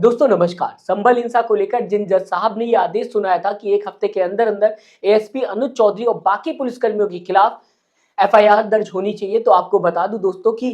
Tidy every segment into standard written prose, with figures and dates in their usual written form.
दोस्तों नमस्कार। संभल हिंसा को लेकर जिन जज साहब ने ये आदेश सुनाया था कि एक हफ्ते के अंदर अंदर एएसपी अनुज चौधरी और बाकी पुलिसकर्मियों के खिलाफ एफआईआर दर्ज होनी चाहिए, तो आपको बता दूं दोस्तों कि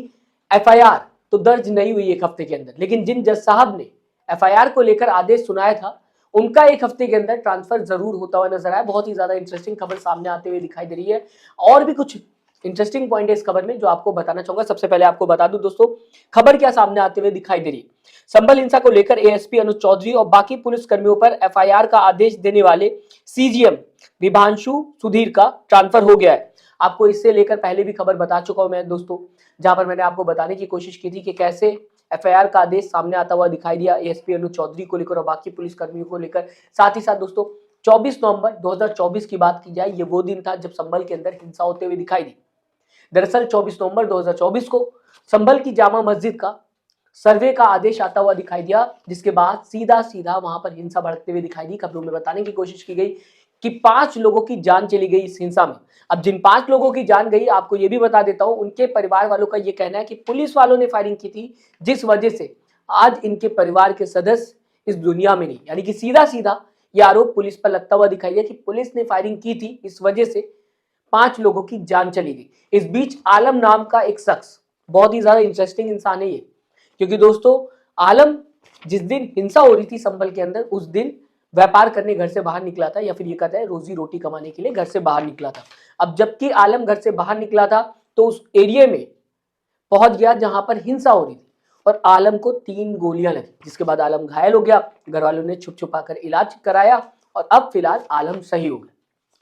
एफआईआर तो दर्ज नहीं हुई एक हफ्ते के अंदर, लेकिन जिन जज साहब ने एफआईआर को लेकर आदेश सुनाया था उनका एक हफ्ते के अंदर ट्रांसफर जरूर होता हुआ नजर आया। बहुत ही ज्यादा इंटरेस्टिंग खबर सामने आते हुए दिखाई दे रही है और भी कुछ इंटरेस्टिंग पॉइंट है इस खबर में जो आपको बताना चाहूंगा। सबसे पहले आपको बता दूं दोस्तों खबर क्या सामने आते हुए दिखाई दे रही है। संभल हिंसा को लेकर एएसपी अनुज चौधरी और बाकी पुलिस कर्मियों पर एफआईआर का आदेश देने वाले सीजीएम विभांशु सुधीर का ट्रांसफर हो गया है। आपको इससे लेकर पहले भी खबर बता चुका हूं मैं दोस्तों, जहां पर मैंने आपको बताने की कोशिश की थी कि कैसे एफआईआर का आदेश सामने आता हुआ दिखाई दिया एएसपी अनुज चौधरी को लेकर और बाकी पुलिस कर्मियों को लेकर। साथ ही साथ दोस्तों 24 नवंबर 2024 की बात की जाए, ये वो दिन था जब संभल के अंदर हिंसा होते हुए दिखाई दी। दरअसल 24 नवंबर 2024 को संभल की जामा मस्जिद का सर्वे का आदेश आता हुआ दिखाई दिया, जिसके बाद सीधा सीधा वहां पर हिंसा भड़कते हुए दिखाई दी। खबरों में बताने की कोशिश की गई कि 5 लोगों की जान चली गई इस हिंसा में। अब जिन 5 लोगों की जान गई, आपको यह भी बता देता हूं, उनके परिवार वालों का यह कहना है कि पुलिस वालों ने फायरिंग की थी, जिस वजह से आज इनके परिवार के सदस्य इस दुनिया में नहीं। यानी कि सीधा सीधा यह आरोप पुलिस पर लगता हुआ दिखाई दिया कि पुलिस ने फायरिंग की थी, इस वजह से 5 लोगों की जान चली गई। इस बीच आलम नाम का एक शख्स, बहुत ही ज्यादा इंटरेस्टिंग इंसान है ये, क्योंकि दोस्तों आलम जिस दिन हिंसा हो रही थी संभल के अंदर, उस दिन व्यापार करने घर से बाहर निकला था, या फिर ये कहता है रोजी रोटी कमाने के लिए घर से बाहर निकला था। अब जबकि आलम घर से बाहर निकला था तो उस एरिया में पहुंच गया जहां पर हिंसा हो रही थी और आलम को 3 गोलियां लगी, जिसके बाद आलम घायल हो गया। घर वालों ने छुप छुपा कर इलाज कराया और अब फिलहाल आलम सही हो गया।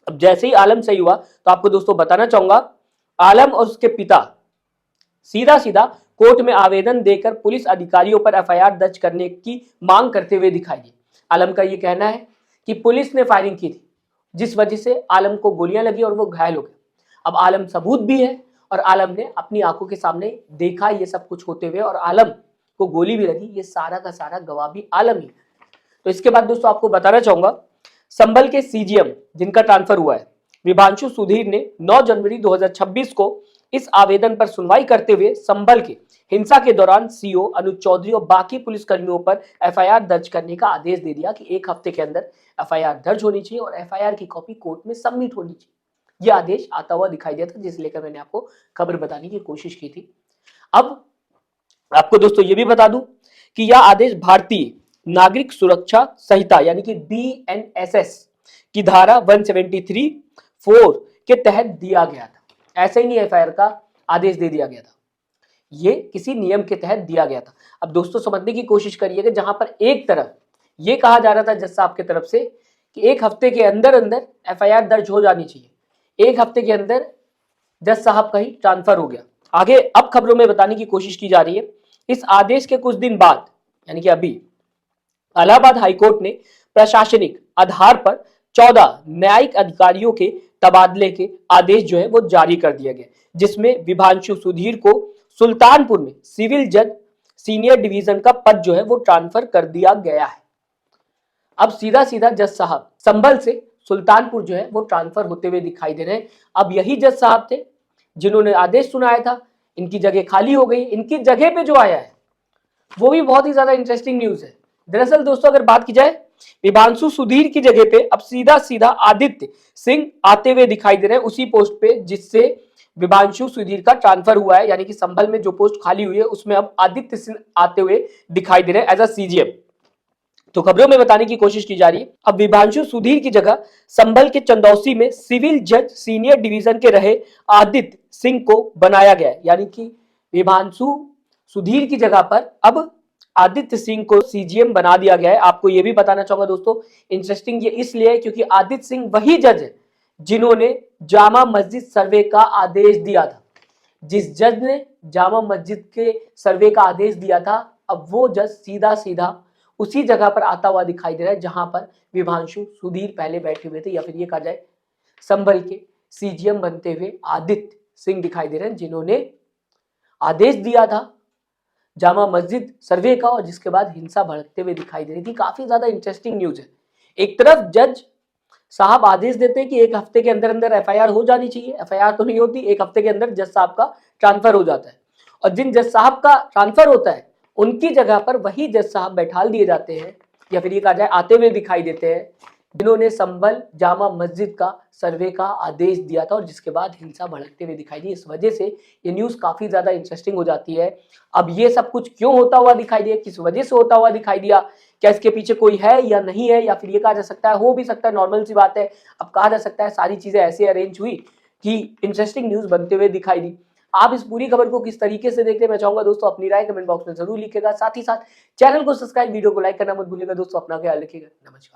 अब जैसे ही आलम सही हुआ तो आपको दोस्तों बताना चाहूंगा, आलम और उसके पिता सीधा सीधा कोर्ट में आवेदन देकर पुलिस अधिकारियों पर एफआईआर दर्ज करने की मांग करते हुए दिखाई दी। आलम का यह कहना है कि पुलिस ने फायरिंग की थी, जिस वजह से आलम को गोलियां लगी और वो घायल हो गए। अब आलम सबूत भी है और आलम ने अपनी आंखों के सामने देखा ये सब कुछ होते हुए, और आलम को गोली भी लगी, ये सारा का सारा गवाह भी आलम ही। तो इसके बाद दोस्तों आपको बताना चाहूंगा, संभल के सीजीएम जिनका ट्रांसफर हुआ है विभांशु सुधीर ने 9 जनवरी 2026 को इस आवेदन पर सुनवाई करते हुए संभल के हिंसा के दौरान सीओ अनुज चौधरी और बाकी पुलिस कर्मियों पर एफआईआर दर्ज करने का आदेश दे दिया कि एक हफ्ते के अंदर एफआईआर दर्ज होनी चाहिए और एफआईआर की कॉपी कोर्ट में सबमिट होनी चाहिए। यह आदेश आता हुआ दिखाई दिया था, जिसे लेकर मैंने आपको खबर बताने की कोशिश की थी। अब आपको दोस्तों ये भी बता दूं कि यह आदेश भारतीय नागरिक सुरक्षा संहिता यानी कि बीएनएसएस की धारा 173(4) के तहत दिया गया था। ऐसे ही नहीं एफआईआर का आदेश दे दिया गया था, ये किसी नियम के तहत दिया गया था। अब दोस्तों समझने की कोशिश करिए कि जहां पर एक तरफ ये कहा जा रहा था जज साहब की तरफ से कि एक हफ्ते के अंदर अंदर एफआईआर दर्ज हो जानी चाहिए, एक हफ्ते के अंदर जज साहब का ही ट्रांसफर हो गया। आगे अब खबरों में बताने की कोशिश की जा रही है, इस आदेश के कुछ दिन बाद यानी कि अभी इलाहाबाद हाईकोर्ट ने प्रशासनिक आधार पर 14 न्यायिक अधिकारियों के तबादले के आदेश जो है वो जारी कर दिया गया, जिसमें विभांशु सुधीर को सुल्तानपुर में सिविल जज सीनियर डिवीजन का पद जो है वो ट्रांसफर कर दिया गया है। अब सीधा सीधा जज साहब संभल से सुल्तानपुर जो है वो ट्रांसफर होते हुए दिखाई दे रहे हैं। अब यही जज साहब थे जिन्होंने आदेश सुनाया था, इनकी जगह खाली हो गई। इनकी जगह पे जो आया है वो भी बहुत ही ज्यादा इंटरेस्टिंग न्यूज है। दरअसल दोस्तों अगर बात की जाए, विभांशु सुधीर की जगह पे अब सीधा सीधा आदित्य सिंह आते हुए दिखाई दे रहे हैं उसी पोस्ट पे जिससे विभांशु सुधीर का ट्रांसफर हुआ है। यानी कि संभल में जो पोस्ट खाली हुई है उसमें अब आदित्य सिंह आते हुए दिखाई दे रहे हैं एज अ सीजीएम। तो खबरों में बताने की कोशिश की जा रही है, अब विभांशु सुधीर की जगह संभल के चंदौसी में सिविल जज सीनियर डिवीजन के रहे आदित्य सिंह को बनाया गया है। यानी कि विभांशु सुधीर की जगह पर अब आदित्य सिंह को सीजीएम बना दिया गया है। आपको यह भी बताना चाहूंगा दोस्तों, इंटरेस्टिंग ये इसलिए है क्योंकि आदित्य सिंह वही जज है जिन्होंने जामा मस्जिद सर्वे का आदेश दिया था। जिस जज ने जामा मस्जिद के सर्वे का आदेश दिया था, अब वो जज सीधा सीधा उसी जगह पर आता हुआ दिखाई दे रहा है जहां पर विभांशु सुधीर पहले बैठे हुए थे, या फिर ये कहा जाए संभल के सीजीएम बनते हुए आदित्य सिंह दिखाई दे रहे हैं, जिन्होंने आदेश दिया था जामा मस्जिद सर्वे का और जिसके बाद हिंसा भड़कते हुए दिखाई दे रही थी। काफी ज्यादा इंटरेस्टिंग न्यूज है। एक तरफ जज साहब आदेश देते हैं कि एक हफ्ते के अंदर अंदर एफआईआर हो जानी चाहिए, एफआईआर तो नहीं होती, एक हफ्ते के अंदर जज साहब का ट्रांसफर हो जाता है। और जिन जज साहब का ट्रांसफर होता है उनकी जगह पर वही जज साहब बैठाल दिए जाते हैं, या फिर ये कहा जाए आते हुए दिखाई देते हैं, जिन्होंने संभल जामा मस्जिद का सर्वे का आदेश दिया था और जिसके बाद हिंसा भड़कते हुए दिखाई दी। इस वजह से ये न्यूज काफी ज्यादा इंटरेस्टिंग हो जाती है। अब ये सब कुछ क्यों होता हुआ दिखाई दिया, किस वजह से होता हुआ दिखाई दिया, क्या इसके पीछे कोई है या नहीं है, या फिर ये कहा जा सकता है हो भी सकता है, नॉर्मल सी बात है। अब कहा जा सकता है सारी चीजें ऐसे अरेंज हुई कि इंटरेस्टिंग न्यूज बनते हुए दिखाई दी। आप इस पूरी खबर को किस तरीके से देखते हैं, मैं चाहूंगा दोस्तों अपनी राय कमेंट बॉक्स में जरूर लिखिएगा। साथ ही साथ चैनल को सब्सक्राइब, वीडियो को लाइक करना मत भूलिएगा दोस्तों। अपना ख्याल रखिएगा। नमस्कार।